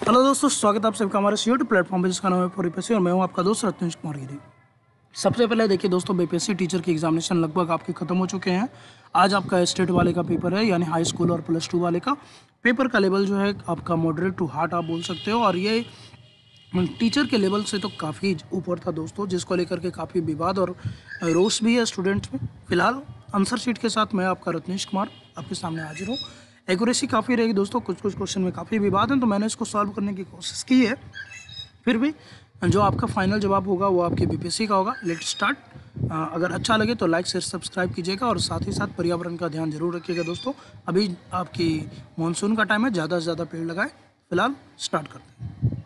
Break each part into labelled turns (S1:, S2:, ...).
S1: Hello दोस्तों, स्वागत है आप सबका हमारे यूट्यूब प्लेटफॉर्म पे जिसका नाम है फॉर बीपीएससी और मैं हूं आपका दोस्त रत्नेश कुमार गिरी। सबसे पहले देखिए दोस्तों, बीपीएससी टीचर की एग्जामिनेशन लगभग आपके खत्म हो चुके हैं। आज आपका स्टेट वाले का पेपर है, यानी हाई स्कूल और +2 वाले का पेपर का लेवल जो है आपका मॉडरेट टू हार्ड आप बोल सकते हो। और ये टीचर के लेवल से तो काफ़ी ऊपर था दोस्तों, जिसको लेकर के काफ़ी विवाद और रोष भी है स्टूडेंट्स में। फिलहाल आंसर शीट के साथ मैं आपका रत्नेश कुमार आपके सामने हाजिर हूँ। एक्यूरेसी काफ़ी रहेगी दोस्तों, कुछ क्वेश्चन में काफ़ी विवाद हैं, तो मैंने इसको सॉल्व करने की कोशिश की है। फिर भी जो आपका फाइनल जवाब होगा वो आपके बीपीएससी का होगा। Let start. अगर अच्छा लगे तो लाइक शेयर सब्सक्राइब कीजिएगा और साथ ही साथ पर्यावरण का ध्यान जरूर रखिएगा दोस्तों। अभी आपकी मानसून का टाइम है, ज़्यादा से ज़्यादा पेड़ लगाएं। फिलहाल स्टार्ट करते हैं।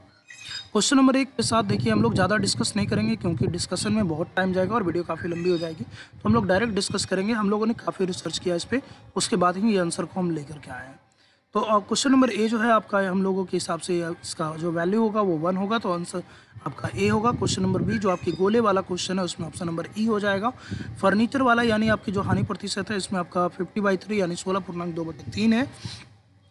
S1: क्वेश्चन नंबर 1 के साथ देखिए, हम लोग ज़्यादा डिस्कस नहीं करेंगे क्योंकि डिस्कशन में बहुत टाइम जाएगा और वीडियो काफ़ी लंबी हो जाएगी, तो हम लोग डायरेक्ट डिस्कस करेंगे। हम लोगों ने काफ़ी रिसर्च किया इस पर, उसके बाद ही ये आंसर को हम लेकर के आए हैं। तो क्वेश्चन नंबर ए जो है आपका, हम लोगों के हिसाब से इसका जो वैल्यू होगा वो 1 होगा, तो आंसर आपका ए होगा। क्वेश्चन नंबर बी जो आपकी गोले वाला क्वेश्चन है उसमें ऑप्शन नंबर ई हो जाएगा। फर्नीचर वाला यानी आपकी जो हानि प्रतिशत है इसमें आपका 50/3 यानी 16.2/3 है।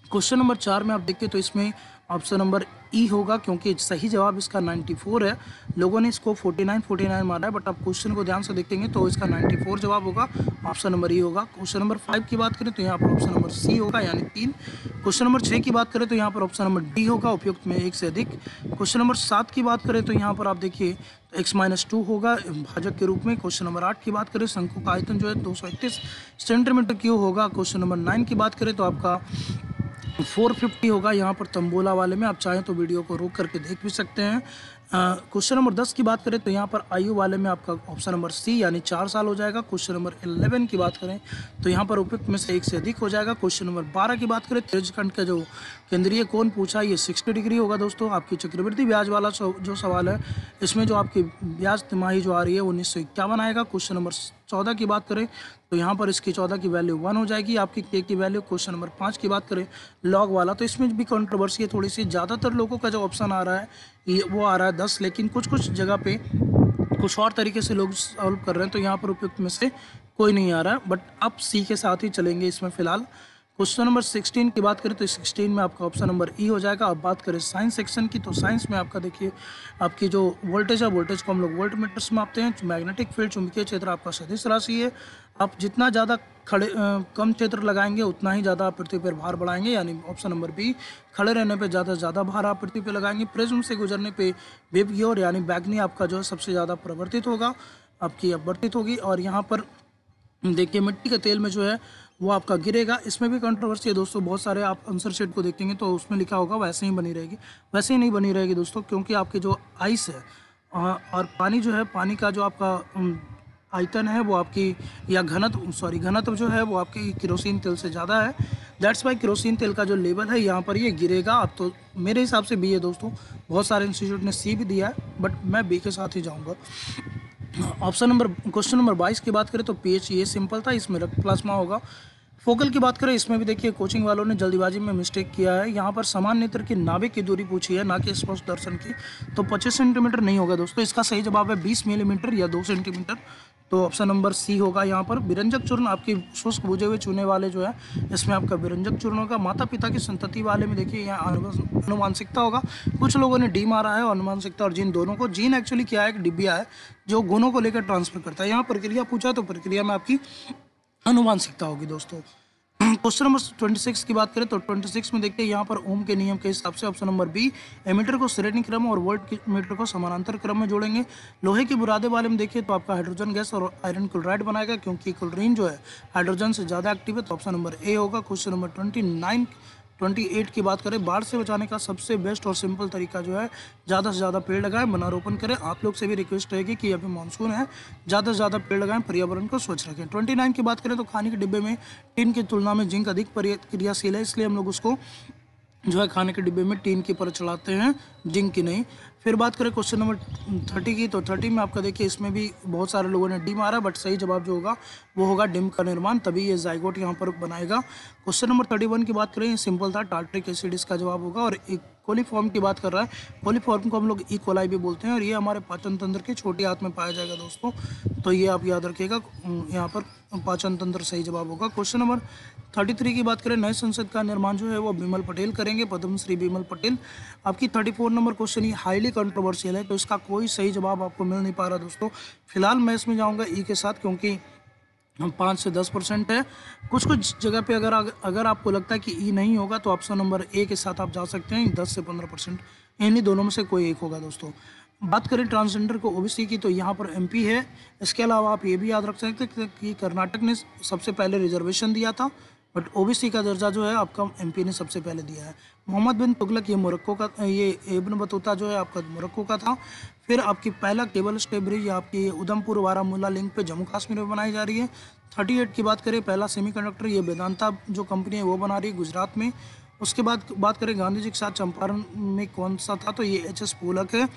S1: क्वेश्चन नंबर 4 में आप देखते तो इसमें ऑप्शन नंबर ई होगा, क्योंकि सही जवाब इसका 94 है। लोगों ने इसको 49 मारा है, बट आप क्वेश्चन को ध्यान से देखेंगे तो इसका 94 जवाब होगा, ऑप्शन नंबर ई होगा। क्वेश्चन नंबर 5 की बात करें तो यहाँ पर ऑप्शन नंबर सी होगा यानी 3। क्वेश्चन नंबर 6 की बात करें तो यहाँ पर ऑप्शन नंबर डी होगा, उपयुक्त में 1 से अधिक। क्वेश्चन नंबर 7 की बात करें तो यहाँ पर आप देखिए x-2 होगा भाजक के रूप में। क्वेश्चन नंबर 8 की बात करें, शंकु का आयतन जो है 231 सेंटीमीटर क्यूब होगा। क्वेश्चन नंबर 9 की बात करें तो आपका 450 होगा यहाँ पर तंबोला वाले में। आप चाहें तो वीडियो को रोक करके देख भी सकते हैं। क्वेश्चन नंबर 10 की बात करें तो यहाँ पर आयु वाले में आपका ऑप्शन नंबर सी यानी 4 साल हो जाएगा। क्वेश्चन नंबर 11 की बात करें तो यहाँ पर उपयुक्त में से 1 से अधिक हो जाएगा। क्वेश्चन नंबर 12 की बात करें, तेजखंड का जो केंद्रीय कोण पूछा ये 60 डिग्री होगा दोस्तों। आपकी चक्रवृद्धि ब्याज वाला जो सवाल है, इसमें जो आपकी ब्याज तिमाही जो आ रही है 1951 आएगा। क्वेश्चन नंबर 14 की बात करें तो यहाँ पर इसकी 14 की वैल्यू 1 हो जाएगी, आपकी के की वैल्यू। क्वेश्चन नंबर 5 की बात करें लॉग वाला, तो इसमें भी कंट्रोवर्सी है थोड़ी सी। ज़्यादातर लोगों का जो ऑप्शन आ रहा है ये वो आ रहा है 10, लेकिन कुछ जगह पे कुछ और तरीके से लोग सॉल्व कर रहे हैं, तो यहाँ पर उपयुक्त में से कोई नहीं आ रहा है, बट आप सी के साथ ही चलेंगे इसमें फिलहाल। क्वेश्चन नंबर 16 की बात करें तो 16 में आपका ऑप्शन नंबर ई हो जाएगा। अब बात करें साइंस सेक्शन की, तो साइंस में आपका देखिए आपकी जो वोल्टेज है, वोल्टेज को हम लोग वोल्ट मीटर से मापते हैं। मैग्नेटिक फील्ड चुंबकीय क्षेत्र आपका सदिश राशि है। आप जितना ज़्यादा कम क्षेत्र लगाएंगे उतना ही ज़्यादा आप पृथ्वी पर भार बढ़ाएंगे, यानी ऑप्शन नंबर बी। खड़े रहने पे ज़्यादा से ज़्यादा भार आप पृथ्वी पर लगाएंगे। प्रिज्म से गुजरने पे वेव की ओर यानी बैगनी आपका जो है सबसे ज़्यादा परिवर्तित होगा, आपकी अपवर्तित होगी। और यहाँ पर देखिए मिट्टी का तेल में जो है वो आपका गिरेगा। इसमें भी कंट्रोवर्सी है दोस्तों, बहुत सारे आप आंसर शीट को देखेंगे तो उसमें लिखा होगा वैसे ही बनी रहेगी, वैसे ही नहीं बनी रहेगी दोस्तों, क्योंकि आपके जो आइस है और पानी जो है, पानी का जो आपका आयतन है वो आपकी या घनत्व जो है वो आपकी केरोसिन तेल से ज़्यादा है। दैट्स वाई केरोसिन तेल का जो लेवल है यहाँ पर ये गिरेगा। अब तो मेरे हिसाब से बी है दोस्तों, बहुत सारे इंस्टीट्यूट ने सी भी दिया है, बट मैं बी के साथ ही जाऊँगा। क्वेश्चन नंबर 22 की बात करें तो पीएच ये सिंपल था, इसमें रक्त प्लाज्मा होगा। फोकल की बात करें, इसमें भी देखिए कोचिंग वालों ने जल्दीबाजी में मिस्टेक किया है। यहाँ पर समान नेत्र की नाभिक की दूरी पूछी है, ना कि स्पष्ट दर्शन की, तो 25 सेंटीमीटर नहीं होगा दोस्तों। इसका सही जवाब है 20 मिलीमीटर या 2 सेंटीमीटर, तो ऑप्शन नंबर सी होगा यहाँ पर। विरंजक चूर्ण आपकी शुष्क बुझे हुए चूने वाले जो है, इसमें आपका विरंजक चूर्ण होगा। माता पिता की संतति वाले में देखिए यहाँ अनुवांशिकता होगा। कुछ लोगों ने डी मारा है, अनुवांशिकता और जीन दोनों को। जीन एक्चुअली क्या है, एक डिब्बिया है जो गुणों को लेकर ट्रांसफर करता है। यहाँ प्रक्रिया पूछा तो प्रक्रिया में आपकी अनुवांशिकता होगी दोस्तों। क्वेश्चन नंबर 26 की बात करें तो 26 में देखते हैं यहाँ पर ओम के नियम के हिसाब से ऑप्शन नंबर बी, एमीटर को श्रेणी क्रम और वोल्ट मीटर को समानांतर क्रम में जोड़ेंगे। लोहे के बुरादे वाले में देखिए तो आपका हाइड्रोजन गैस और आयरन क्लोराइड बनाएगा, क्योंकि क्लोरीन जो है हाइड्रोजन से ज़्यादा एक्टिव है, तो ऑप्शन नंबर ए होगा। क्वेश्चन नंबर 28 की बात करें, बाढ़ से बचाने का सबसे बेस्ट और सिंपल तरीका जो है ज़्यादा से ज़्यादा पेड़ लगाएं, वनारोपण करें। आप लोग से भी रिक्वेस्ट रहेगी कि अभी मानसून है, ज़्यादा से ज़्यादा पेड़ लगाएं, पर्यावरण को स्वच्छ रखें। 29 की बात करें तो खाने के डिब्बे में टीन की तुलना में जिंक अधिक क्रियाशील है, इसलिए हम लोग उसको जो है खाने के डिब्बे में टीन की परत चढ़ाते हैं, जिंक की नहीं। फिर बात करें क्वेश्चन नंबर 30 की, तो 30 में आपका देखिए इसमें भी बहुत सारे लोगों ने डी मारा, बट सही जवाब जो होगा वो होगा डिम का निर्माण, तभी ये जाइगोट यहाँ पर बनाएगा। क्वेश्चन नंबर 31 की बात करें, सिंपल था, टार्ट्रिक एसिड इसका जवाब होगा। और एक कोलीफॉर्म की बात कर रहा है। कोलीफॉर्म को हम लोग ई कोलाई भी बोलते हैं और ये हमारे पाचन तंत्र के छोटी आंत में पाया जाएगा दोस्तों। तो ये आप याद रखिएगा, यहाँ पर पाचन तंत्र सही जवाब होगा। क्वेश्चन नंबर 33 की बात करें, नए संसद का निर्माण जो है वो बिमल पटेल करेंगे, पद्मश्री बिमल पटेल। आपकी 34 नंबर क्वेश्चन ये हाईली कंट्रोवर्शियल है, तो इसका कोई सही जवाब आपको मिल नहीं पा रहा दोस्तों। फिलहाल मैं इसमें जाऊँगा ई के साथ, क्योंकि हम 5 से 10% है। कुछ कुछ जगह पे अगर आपको लगता है कि ई नहीं होगा तो ऑप्शन नंबर ए के साथ आप जा सकते हैं, 10 से 15%, इन्हीं दोनों में से कोई एक होगा दोस्तों। बात करें ट्रांसजेंडर को ओबीसी की, तो यहाँ पर एमपी है। इसके अलावा आप ये भी याद रख सकते हैं कि कर्नाटक ने सबसे पहले रिजर्वेशन दिया था, बट ओबीसी का दर्जा जो है आपका एमपी ने सबसे पहले दिया है। मोहम्मद बिन तुगलक ये मोरक्को का, ये इब्न बतूता जो है आपका मोरक्को का था। फिर आपकी पहला केबल स्टे ब्रिज आपकी उधमपुर बारामूला लिंक पे जम्मू कश्मीर में बनाई जा रही है। 38 की बात करें, पहला सेमीकंडक्टर ये वेदांता जो कंपनी है वो बना रही है गुजरात में। उसके बाद बात करें गांधी जी के साथ चंपारण में कौन सा था, तो ये एचएस पोलक है।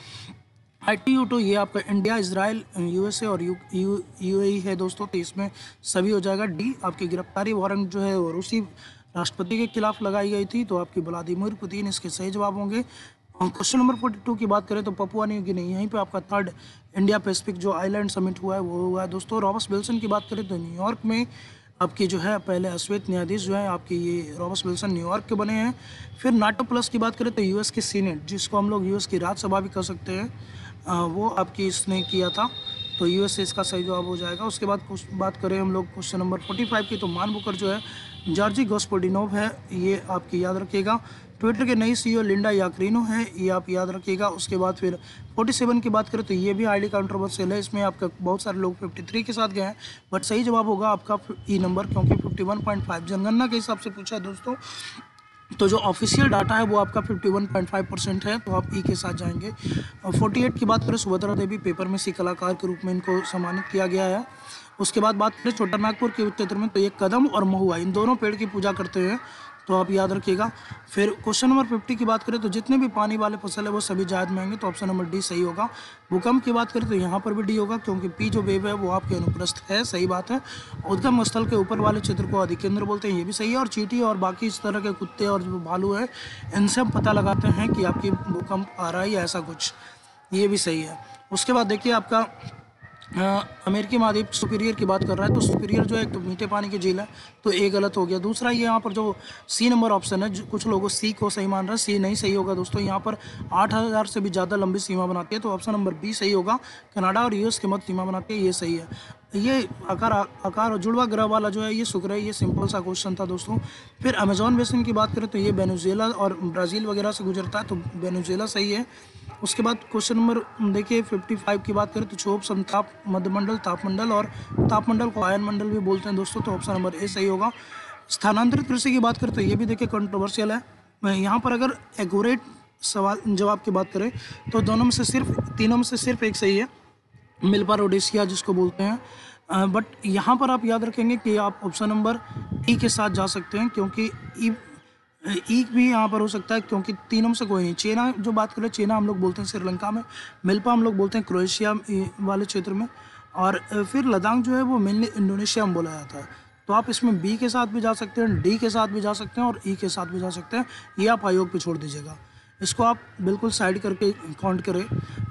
S1: ITU-2 ये आपका इंडिया, इजराइल, यूएसए और यूएई है दोस्तों, तो इसमें सभी हो जाएगा। डी आपकी गिरफ्तारी वारंट जो है वो रूसी राष्ट्रपति के खिलाफ लगाई गई थी, तो आपकी व्लादिमीर पुतिन इसके सही जवाब होंगे। क्वेश्चन नंबर 42 की बात करें तो पपुआ न्यू गिनी, यहीं पे आपका 3rd इंडिया पैसिफिक जो आइलैंड समिट हुआ है वो हुआ है दोस्तों। रॉबर्ट विल्सन की बात करें तो न्यूयॉर्क में आपकी जो है पहले अश्वेत न्यायाधीश जो है आपकी ये रॉबर्ट विल्सन न्यूयॉर्क के बने हैं। फिर नाटो प्लस की बात करें तो यूएस की सीनेट, जिसको हम लोग यूएस की राज्यसभा भी कह सकते हैं, वो आपकी इसने किया था, तो यूएस से इसका सही जवाब हो जाएगा। उसके बाद बात करें हम लोग क्वेश्चन नंबर 45 की, तो मान बुकर जो है जॉर्जी गॉस्पोडिनोव है, ये आपकी याद रखिएगा। ट्विटर के नई सीईओ लिंडा याक्रिनो है, ये आप याद रखिएगा। उसके बाद फिर 47 की बात करें तो ये भी हाईली कंट्रोवर्शियल है, इसमें आपका बहुत सारे लोग 53 के साथ गए हैं, बट सही जवाब होगा आपका ई नंबर, क्योंकि 51.5 जनगणना के हिसाब से पूछा है दोस्तों। तो जो ऑफिशियल डाटा है वो आपका 51.5% है, तो आप ई के साथ जाएंगे। 48 की बात करें, सुभद्रा देवी पेपर में सी कलाकार के रूप में इनको सम्मानित किया गया है। उसके बाद बात करें छोटा नागपुर के क्षेत्र में, तो ये कदम और महुआ इन दोनों पेड़ की पूजा करते हैं, तो आप याद रखिएगा। फिर क्वेश्चन नंबर 50 की बात करें तो जितने भी पानी वाले फसल है वो सभी जायद में आएंगे, तो ऑप्शन नंबर डी सही होगा। भूकंप की बात करें तो यहाँ पर भी डी होगा, क्योंकि पी जो वेव है वो आपके अनुप्रस्थ है, सही बात है। उद्गम स्थल के ऊपर वाले क्षेत्र को अधिकेंद्र बोलते हैं, ये भी सही है। और चींटी और बाकी इस तरह के कुत्ते और जो भालू है, इनसे हम पता लगाते हैं कि आपकी भूकंप आ रहा है या ऐसा कुछ, ये भी सही है। उसके बाद देखिए आपका अमेरिकी महाद्वीप सुपीरियर की बात कर रहा है, तो सुपीरियर जो है एक तो मीठे पानी की झील है, तो ए गलत हो गया। दूसरा ये यहाँ पर जो सी नंबर ऑप्शन है, कुछ लोगों सी को सही मान रहे हैं, सी नहीं सही होगा दोस्तों। यहाँ पर 8000 से भी ज़्यादा लंबी सीमा बनाती है, तो ऑप्शन नंबर बी सही होगा। कनाडा और यूएस की मध्य सीमा बनाती है, ये सही है। ये आकार और जुड़वा ग्रह वाला जो है ये शुक्र है, ये सिंपल सा क्वेश्चन था दोस्तों। फिर अमेजॉन बेसिन की बात करें तो ये वेनेजुएला और ब्राज़ील वगैरह से गुजरता है, तो वेनेजुएला सही है। उसके बाद क्वेश्चन नंबर देखिए 55 की बात करें तो क्षोभ, समताप, मध्यमंडल, तापमंडल और तापमंडल को आयन मंडल भी बोलते हैं दोस्तों, तो ऑप्शन नंबर ए सही होगा। स्थानांतरित कृषि की बात करें तो ये भी देखिए कंट्रोवर्शियल है। यहाँ पर अगर एक्यूरेट सवाल जवाब की बात करें तो तीनों में से सिर्फ एक सही है, मिल्पा रोडेशिया जिसको बोलते हैं। बट यहाँ पर आप याद रखेंगे कि आप ऑप्शन नंबर ई के साथ जा सकते हैं, क्योंकि ई भी यहाँ पर हो सकता है, क्योंकि तीनों में से कोई नहीं। चीना जो बात करें, चीना हम लोग बोलते हैं श्रीलंका में, मिल्पा हम लोग बोलते हैं क्रोएशिया वाले क्षेत्र में, और फिर लद्दाख जो है वो मेनली इंडोनेशिया में बोला जाता है। तो आप इसमें बी के साथ भी जा सकते हैं, डी के साथ भी जा सकते हैं और ई के साथ भी जा सकते हैं, ये आप आयोग पे छोड़ दीजिएगा। इसको आप बिल्कुल साइड करके काउंट करें।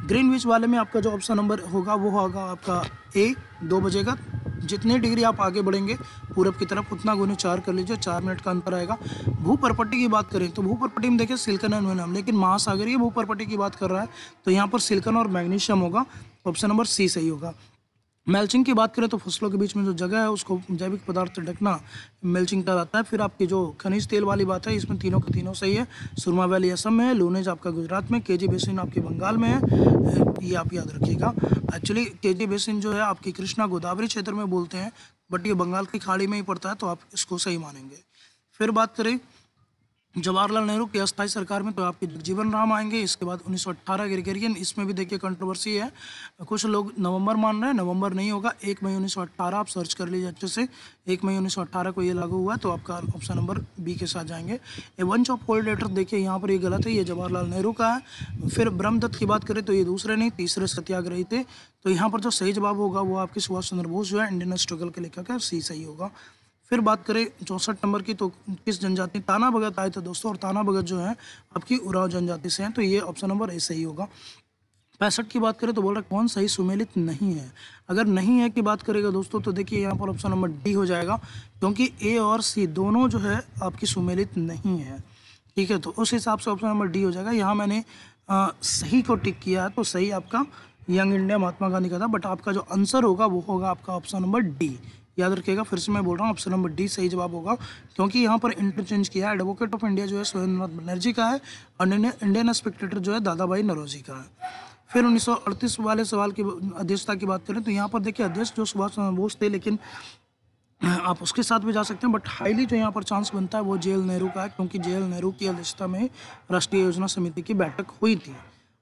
S1: ग्रीनविच वाले में आपका जो ऑप्शन नंबर होगा वो होगा आपका ए, 2 बजेगा। जितने डिग्री आप आगे बढ़ेंगे पूरब की तरफ, उतना गुने 4 कर लीजिए, 4 मिनट का अंतर आएगा। भूपर्पट्टी की बात करें तो भूपर्पट्टी में देखिए सिलिकॉन एंड वेनम, लेकिन महासागरीय भूपर्पट्टी की बात कर रहा है, तो यहाँ पर सिलिकॉन और मैग्नीशियम होगा, ऑप्शन नंबर सी सही होगा। मेल्चिंग की बात करें तो फसलों के बीच में जो जगह है उसको जैविक पदार्थ ढकना मेल्चिंग कहलाता है। फिर आपकी जो खनिज तेल वाली बात है, इसमें तीनों के तीनों सही है। सुरमा वैली असम में है, लूनेज आपका गुजरात में, केजी बेसिन आपके बंगाल में है, ये आप याद रखिएगा। एक्चुअली केजी बेसिन जो है आपकी कृष्णा गोदावरी क्षेत्र में बोलते हैं, बट ये बंगाल की खाड़ी में ही पड़ता है, तो आप इसको सही मानेंगे। फिर बात करें जवाहरलाल नेहरू की अस्थायी सरकार में, तो आपके जगजीवन राम आएंगे। इसके बाद 1918 ग्रेगोरियन, इसमें भी देखिए कंट्रोवर्सी है, कुछ लोग नवंबर मान रहे हैं, नवंबर नहीं होगा, 1 मई 1918 आप सर्च कर लीजिए अच्छे से, 1 मई 1918 को ये लागू हुआ, तो आपका ऑप्शन नंबर बी के साथ जाएंगे। A bunch of cold letter देखिए यहाँ पर ये गलत है, ये जवाहरलाल नेहरू का है। फिर ब्रह्मदत्त की बात करें तो ये दूसरे नहीं तीसरे सत्याग्रही थे, तो यहाँ पर जो सही जवाब होगा वो आपके सुभाष चंद्र बोस जो है इंडियन स्ट्रगल के लेखक है, सी सही होगा। फिर बात करें 64 नंबर की, तो किस जनजाति, ताना भगत आए थे दोस्तों, और ताना भगत जो है आपकी उरांव जनजाति से हैं, तो ये ऑप्शन नंबर ए सही होगा। 65 की बात करें तो बोल रहा है कौन सही सुमेलित नहीं है। अगर नहीं है की बात करेगा दोस्तों तो देखिए यहाँ पर ऑप्शन नंबर डी हो जाएगा, क्योंकि ए और सी दोनों जो है आपकी सुमेलित नहीं है। ठीक है, तो उस हिसाब से ऑप्शन नंबर डी हो जाएगा। यहाँ मैंने सही को टिक किया है, तो सही आपका यंग इंडिया महात्मा गांधी का था, बट आपका जो आंसर होगा वो होगा आपका ऑप्शन नंबर डी। याद रखिएगा, फिर से मैं बोल रहा हूँ ऑप्शन नंबर डी सही जवाब होगा, क्योंकि यहाँ पर इंटरचेंज किया है। एडवोकेट ऑफ इंडिया जो है सुरेंद्रनाथ बनर्जी का है, और इंडियन स्पेक्टेटर जो है दादा भाई नौरोजी का है। फिर 1938 वाले सवाल की अध्यक्षता की बात करें तो यहाँ पर देखिए अध्यक्ष जो सुभाष चंद्र बोस थे, लेकिन आप उसके साथ भी जा सकते हैं, बट हाईली जो यहाँ पर चांस बनता है वो जे एल नेहरू का है, क्योंकि जे एल नेहरू की अध्यक्षता में राष्ट्रीय योजना समिति की बैठक हुई थी।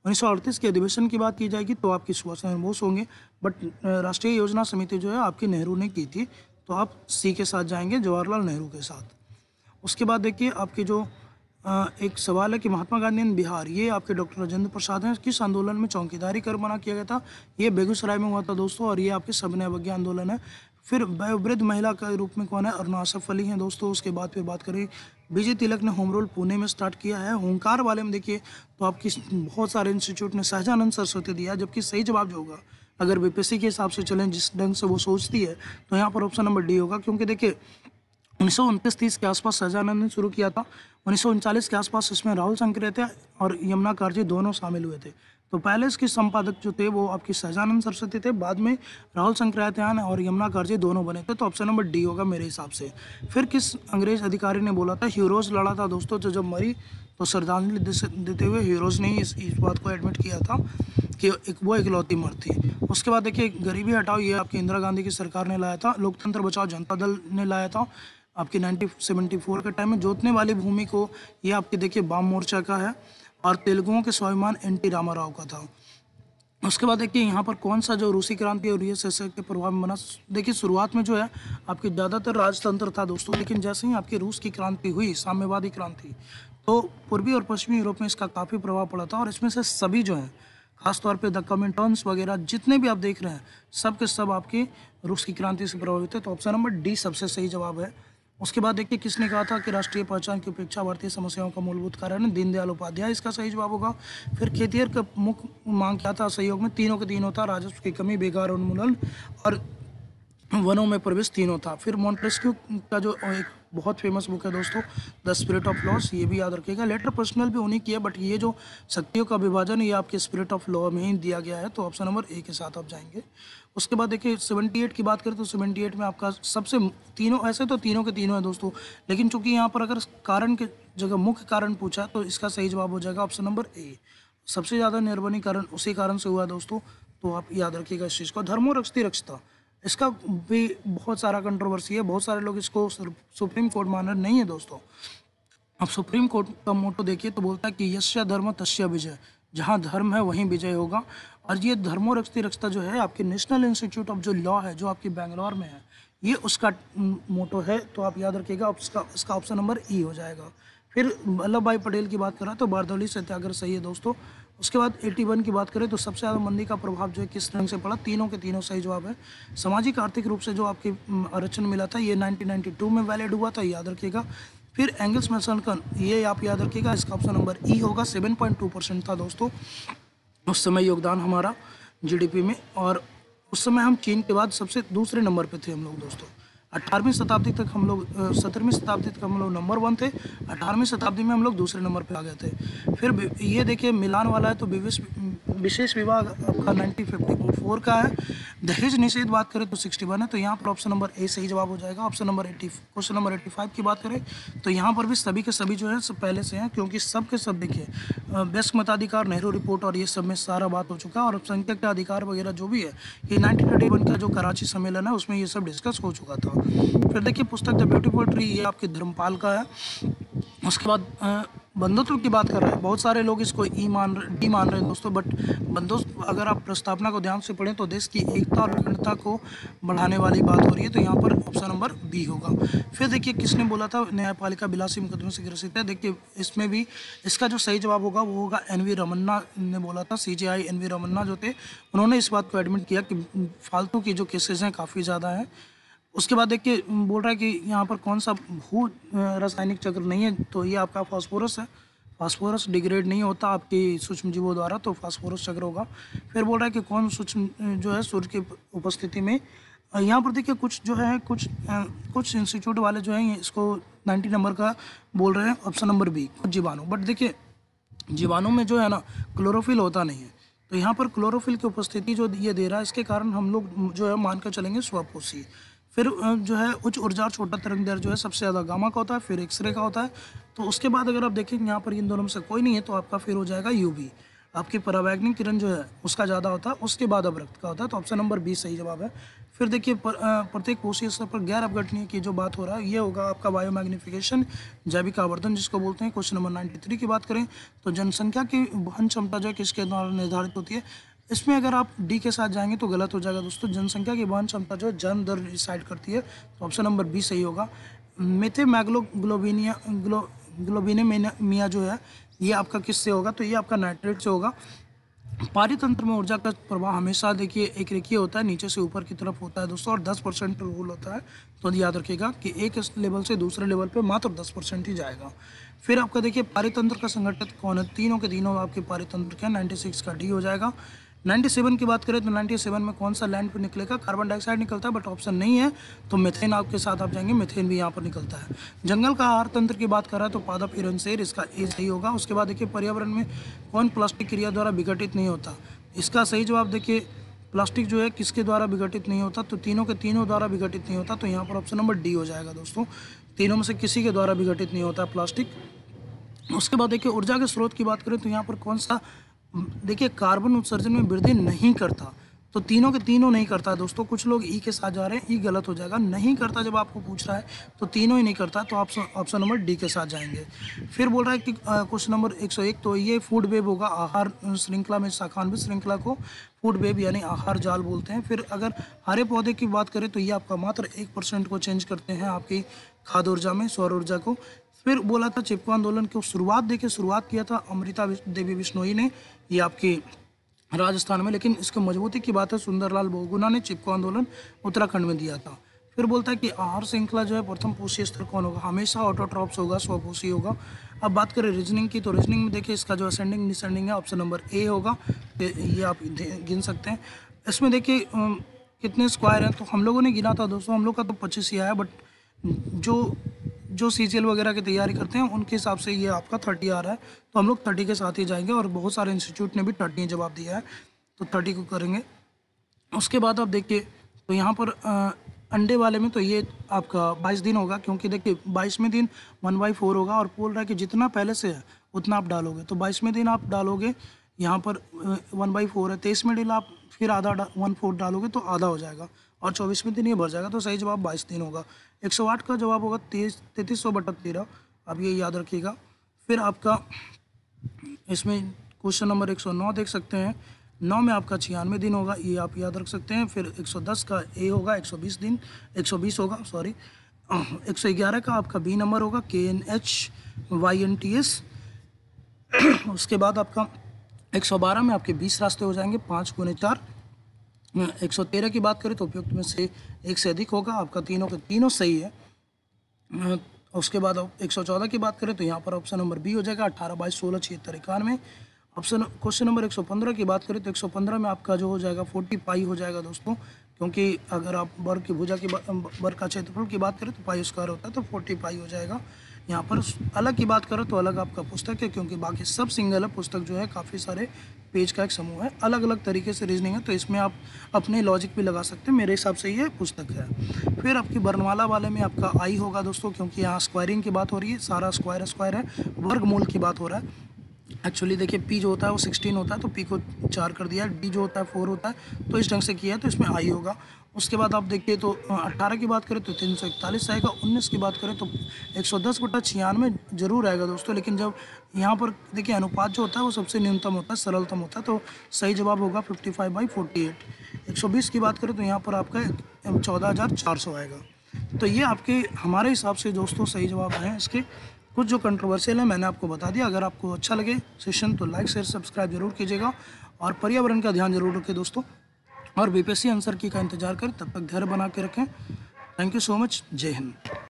S1: 1938 के अधिवेशन की बात की जाएगी तो आपकी सुभाष चंद्र बोस होंगे, बट राष्ट्रीय योजना समिति जो है आपकी नेहरू ने की थी, तो आप सी के साथ जाएंगे, जवाहरलाल नेहरू के साथ। उसके बाद देखिए आपके जो एक सवाल है कि महात्मा गांधी इन बिहार, ये आपके डॉक्टर राजेंद्र प्रसाद हैं, किस आंदोलन में चौकीदारी कर मना किया गया था। ये बेगूसराय में हुआ था दोस्तों, और ये आपके सविनय अवज्ञा आंदोलन है। फिर वयोवृद्ध महिला के रूप में कौन है, अरुणा आसफ अली हैं दोस्तों। उसके बाद फिर बात करें विजय तिलक ने होम रूल पुणे में स्टार्ट किया है। होमकार वाले में देखिए तो आपकी बहुत सारे इंस्टीट्यूट ने सहजानंद सरस्वती दिया, जबकि सही जवाब जो होगा अगर बीपीएससी के हिसाब से चलें जिस ढंग से वो सोचती है, तो यहाँ पर ऑप्शन नंबर डी होगा, क्योंकि देखिए 1929-30 के आसपास सहजानंद ने शुरू किया था। 1939 के आसपास इसमें राहुल शंकर थे और यमुना कार्जी दोनों शामिल हुए थे। तो पहले इसके संपादक जो थे वो आपकी सहजानंद सरस्वती थे, बाद में राहुल शंकराचार्य और यमुना कार्जी दोनों बने थे, तो ऑप्शन नंबर डी होगा मेरे हिसाब से। फिर किस अंग्रेज अधिकारी ने बोला था हीरोज लड़ा था दोस्तों, तो जब मरी तो श्रद्धांजलि देते हुए हीरोज ने ही इस बात को एडमिट किया था कि वो इकलौती मर्द थी। उसके बाद देखिए गरीबी हटाओ, ये आपकी इंदिरा गांधी की सरकार ने लाया था। लोकतंत्र बचाओ जनता दल ने लाया था आपकी 1974 के टाइम में। जोतने वाली भूमि को, ये आपके देखिए वाम मोर्चा का है, और तेलुगुओं के स्वाभिमान एन.टी. रामाराव का था। उसके बाद देखिए यहाँ पर कौन सा जो रूसी क्रांति और यूएसएसआर के प्रभाव में बना। देखिए शुरुआत में जो है आपकी ज़्यादातर राजतंत्र था दोस्तों, लेकिन जैसे ही आपकी रूस की क्रांति हुई, साम्यवादी क्रांति, तो पूर्वी और पश्चिमी यूरोप में इसका काफ़ी प्रभाव पड़ा था। और इसमें से सभी जो हैं, खासतौर पे द कमिंटर्न्स वगैरह जितने भी आप देख रहे हैं, सब के सब आपके रूस की क्रांति से प्रभावित है, तो ऑप्शन नंबर डी सबसे सही जवाब है। उसके बाद देखिए किसने कहा था कि राष्ट्रीय पहचान की उपेक्षा भारतीय समस्याओं का मूलभूत कारण है, दीनदयाल उपाध्याय इसका सही जवाब होगा। फिर खेतिहर का मुख्य मांग क्या था सहयोग में, तीनों के तीनों था, राजस्व की कमी, बेकार उन्मूलन और वनों में प्रवेश, तीनों था। फिर मॉन्टेस्क्यू का जो एक बहुत फेमस बुक है दोस्तों द स्पिरिट ऑफ लॉस, ये भी याद रखिएगा। लेटर पर्सनल भी उन्हीं की है, बट ये जो शक्तियों का विभाजन ये आपके स्पिरिट ऑफ लॉ में ही दिया गया है, तो ऑप्शन नंबर ए के साथ आप जाएंगे। उसके बाद देखिए 78 की बात करें तो 78 में आपका सबसे तीनों, ऐसे तो तीनों के तीनों है दोस्तों, लेकिन चूंकि यहाँ पर अगर कारण के जगह मुख्य कारण पूछा तो इसका सही जवाब हो जाएगा ऑप्शन नंबर ए। सबसे ज़्यादा निर्वनीकरण उसी कारण से हुआ दोस्तों, तो आप याद रखिएगा इस चीज़ को। धर्मो रक्षति रक्षता, इसका भी बहुत सारा कंट्रोवर्सी है, बहुत सारे लोग इसको सुप्रीम कोर्ट मान रहे नहीं है दोस्तों। अब सुप्रीम कोर्ट का मोटो देखिए तो बोलता है कि यस्य धर्म तस्य विजय, जहाँ धर्म है वहीं विजय होगा। और ये धर्मो रक्षति रक्षता जो है आपके नेशनल इंस्टीट्यूट ऑफ जो लॉ है, जो आपकी बेंगलोर में है, ये उसका मोटो है, तो आप याद रखिएगा इसका ऑप्शन नंबर ई हो जाएगा। फिर वल्लभ भाई पटेल की बात करा तो बारदौली सत्याग्रह सही है दोस्तों। उसके बाद 81 की बात करें तो सबसे ज़्यादा मंदी का प्रभाव जो है किस रंग से पड़ा, तीनों के तीनों सही जवाब है। सामाजिक आर्थिक रूप से जो आपके आरक्षण मिला था ये 1992 में वैलिड हुआ था, याद रखिएगा। फिर एंगल्स मैक्सन, ये आप याद रखिएगा, इसका ऑप्शन नंबर ई होगा। 7.2% था दोस्तों उस समय योगदान हमारा जीडीपी में, और उस समय हम चीन के बाद सबसे दूसरे नंबर पे थे हम लोग दोस्तों। 18वीं शताब्दी तक हम लोग 17वीं शताब्दी तक हम लोग नंबर 1 थे, 18वीं शताब्दी में हम लोग दूसरे नंबर पे आ गए थे। फिर ये देखिए मिलान वाला है तो विशेष विभाग आपका 1954 का है। दहेज निषेध बात करें तो 61 है, तो यहाँ पर ऑप्शन नंबर ए सही जवाब हो जाएगा। ऑप्शन नंबर 80, क्वेश्चन नंबर 85 की बात करें तो यहाँ पर भी सभी के सभी जो है सब पहले से हैं, क्योंकि सब के सब देखिए वयस्क मताधिकार, नेहरू रिपोर्ट और ये सब में सारा बात हो चुका है, और अल्पसंख्यक के अधिकार वगैरह जो भी है ये 1931 का जो कराची सम्मेलन है उसमें ये सब डिस्कस हो चुका था। फिर देखिए पुस्तक द ब्यूटीफुल ट्री, ये आपके धर्मपाल का है। उसके बाद बंधुत्व की बात कर रहे हैं, बहुत सारे लोग इसको डी मान रहे हैं दोस्तों, बट बंधुत्व अगर आप प्रस्तावना को ध्यान से पढ़ें तो देश की एकता और अखंडता को बढ़ाने वाली बात हो रही है, तो यहाँ पर ऑप्शन नंबर बी होगा। फिर देखिए किसने बोला था न्यायपालिका बिलासी मुकदमे से ग्रसित है, देखिए इसमें भी इसका जो सही जवाब होगा वो होगा एन.वी. रमन्ना ने बोला था। CJI NV. रमन्ना जो थे उन्होंने इस बात को एडमिट किया कि फालतू की जो केसेज हैं काफ़ी ज़्यादा हैं, उसके बाद देखिए बोल रहा है कि यहाँ पर कौन सा भू रासायनिक चक्र नहीं है, तो ये आपका फास्फोरस है। फास्फोरस डिग्रेड नहीं होता आपकी सूक्ष्म जीवों द्वारा, तो फास्फोरस चक्र होगा। फिर बोल रहा है कि कौन सूक्ष्म जो है सूर्य की उपस्थिति में, यहाँ पर देखिए कुछ जो है कुछ इंस्टीट्यूट वाले जो हैं इसको 90 नंबर का बोल रहे हैं, ऑप्शन नंबर बी कुछ जीवाणु। बट देखिए जीवाणु में जो है ना क्लोरोफिल होता नहीं है, तो यहाँ पर क्लोरोफिल की उपस्थिति जो ये दे रहा है, इसके कारण हम लोग जो है मान कर चलेंगे स्वपोषी। फिर जो है उच्च ऊर्जा और छोटा तरंग दैर्ध्य जो है सबसे ज़्यादा गामा का होता है, फिर एक्सरे का होता है। तो उसके बाद अगर आप देखेंगे यहाँ पर इन दोनों में से कोई नहीं है, तो आपका फिर हो जाएगा यूवी। आपकी परावैंगनिक किरण जो है उसका ज़्यादा होता है, उसके बाद अवरक्त का होता है, तो ऑप्शन नंबर बी सही जवाब है। फिर देखिए प्रत्येक कोशीय स्तर पर गैर अपघटनीय की जो बात हो रहा है, ये होगा आपका बायोमैग्निफिकेशन, जैविक आवर्धन जिसको बोलते हैं। क्वेश्चन नंबर 93 की बात करें तो जनसंख्या की वहन क्षमता जो है किसके द्वारा निर्धारित होती है। इसमें अगर आप डी के साथ जाएंगे तो गलत हो जाएगा दोस्तों। जनसंख्या की वहन क्षमता जो है जन्म दर डिसाइड करती है, तो ऑप्शन नंबर बी सही होगा। मेथेमैग्लोग्लोबिनिया ग्लोबिनेमिया जो है ये आपका किससे होगा, तो ये आपका नाइट्रेट से होगा। पारितंत्र में ऊर्जा का प्रवाह हमेशा देखिए एक रेखीय होता है, नीचे से ऊपर की तरफ होता है दोस्तों, और 10% रूल होता है। तो याद रखिएगा कि एक लेवल से दूसरे लेवल पे मात्र 10% ही जाएगा। फिर आपका देखिए पारितंत्र का संगठक कौन है, तीनों के तीनों आपके पारितंत्र के 96 का डी हो जाएगा। 97 की बात करें तो 97 में कौन सा लैंड पे निकलेगा, कार्बन डाइऑक्साइड निकलता है, बट ऑप्शन नहीं है, तो मेथेन आपके साथ आप जाएंगे, मेथेन भी यहाँ पर निकलता है। जंगल का आहार तंत्र की बात कर रहा है तो पादप हिरणशेर, इसका ए सही होगा। उसके बाद देखिए पर्यावरण में कौन प्लास्टिक क्रिया द्वारा विघटित नहीं होता, इसका सही जवाब देखिए प्लास्टिक जो है किसके द्वारा विघटित नहीं होता, तो तीनों के तीनों द्वारा विघटित नहीं होता, तो यहाँ पर ऑप्शन नंबर डी हो जाएगा दोस्तों। तीनों में से किसी के द्वारा विघटित नहीं होता प्लास्टिक। उसके बाद देखिए ऊर्जा के स्रोत की बात करें तो यहाँ पर कौन सा देखिए कार्बन उत्सर्जन में वृद्धि नहीं करता, तो तीनों के तीनों नहीं करता दोस्तों। कुछ लोग ई के साथ जा रहे हैं, ई गलत हो जाएगा। नहीं करता जब आपको पूछ रहा है तो तीनों ही नहीं करता, तो ऑप्शन नंबर डी के साथ जाएंगे। फिर बोल रहा है कि क्वेश्चन नंबर 101, तो ये फूड वेब होगा, आहार श्रृंखला में शाखान्वित श्रृंखला को फूड वेब यानी आहार जाल बोलते हैं। फिर अगर हरे पौधे की बात करें तो ये आपका मात्र 1% को चेंज करते हैं आपकी खाद्य ऊर्जा में, सौर ऊर्जा को। फिर बोला था चिपको आंदोलन की शुरुआत देखिए शुरुआत किया था अमृता देवी बिश्नोई ने, ये आपकी राजस्थान में, लेकिन इसकी मजबूती की बात है सुंदरलाल बहुगुणा ने चिपको आंदोलन उत्तराखंड में दिया था। फिर बोलता है कि आहार श्रृंखला जो है प्रथम पोषी स्तर कौन होगा, हमेशा ऑटोट्रॉप्स होगा, स्वपोषी होगा। अब बात करें रीजनिंग की, तो रीजनिंग में देखिए इसका जो असेंडिंग डिसेंडिंग है, ऑप्शन नंबर ए होगा, ये आप गिन सकते हैं। इसमें देखिए कितने स्क्वायर हैं, तो हम लोगों ने गिना था दोस्तों, हम लोग का तो 25 ही आया, बट जो सीजीएल वगैरह की तैयारी करते हैं उनके हिसाब से ये आपका 30 आ रहा है, तो हम लोग 30 के साथ ही जाएंगे, और बहुत सारे इंस्टीट्यूट ने भी 30 जवाब दिया है, तो 30 को करेंगे। उसके बाद आप देखिए तो यहाँ पर अंडे वाले में तो ये आपका 22 दिन होगा, क्योंकि देखिए 22वें दिन 1/4 होगा, और बोल रहा है कि जितना पहले से है उतना आप डालोगे, तो 22वें दिन आप डालोगे यहाँ पर 1/4 है, 23वें दिन आप फिर आधा 1/4 डालोगे तो आधा हो जाएगा, और 24वें दिन ये भर जाएगा, तो सही जवाब 22 दिन होगा। 108 का जवाब होगा 3300/13, अब ये याद रखिएगा। फिर आपका इसमें क्वेश्चन नंबर 109 देख सकते हैं, 9 में आपका 96 दिन होगा, ये आप याद रख सकते हैं। फिर 110 का ए होगा 120 दिन, 120 होगा सॉरी। 111 का आपका बी नंबर होगा KNHYNTS। उसके बाद आपका 112 में आपके 20 रास्ते हो जाएंगे, 5 × 4। 113 की बात करें तो उपयुक्त में से एक से अधिक होगा, आपका तीनों के तीनों सही है। उसके बाद 114 की बात करें तो यहाँ पर ऑप्शन नंबर बी हो जाएगा, 18, 22, 16, 76, 91। ऑप्शन क्वेश्चन नंबर 115 की बात करें तो 115 में आपका जो हो जाएगा 40 पाई हो जाएगा दोस्तों, क्योंकि अगर आप वर्ग की भुजा की वर्ग का क्षेत्रफल की बात करें तो पाई स्क्वायर होता है, तो 40 पाई हो जाएगा। यहाँ पर अलग की बात करो तो अलग आपका पुस्तक है, क्योंकि बाकी सब सिंगल है। पुस्तक जो है काफ़ी सारे पेज का एक समूह है, अलग अलग तरीके से रीजनिंग है, तो इसमें आप अपने लॉजिक भी लगा सकते हैं, मेरे हिसाब से ये पुस्तक है। फिर आपकी वर्णमाला वाले में आपका आई होगा दोस्तों, क्योंकि यहाँ स्क्वायरिंग की बात हो रही है, सारा स्क्वायर स्क्वायर है, वर्गमूल की बात हो रहा है। एक्चुअली देखिए पी जो होता है वो 16 होता है, तो पी को 4 कर दिया, डी जो होता है 4 होता है, तो इस ढंग से किया है, तो इसमें आई होगा। उसके बाद आप देखिए तो 18 की बात करें तो 341 आएगा, 19 की बात करें तो 110/96 जरूर आएगा दोस्तों, लेकिन जब यहाँ पर देखिए अनुपात जो होता है वो सबसे न्यूनतम होता है, सरलतम होता है, तो सही जवाब होगा 55/48। 120 की बात करें तो यहाँ पर आपका 14,400 आएगा। तो ये आपके हमारे हिसाब से दोस्तों सही जवाब हैं। इसके कुछ जो कंट्रोवर्शियल है मैंने आपको बता दिया। अगर आपको अच्छा लगे सेशन तो लाइक शेयर सब्सक्राइब जरूर कीजिएगा, और पर्यावरण का ध्यान जरूर रखें दोस्तों, और बीपीएससी आंसर की का इंतजार करें। तब तक धैर्य बना के रखें। Thank you so much. जय हिंद।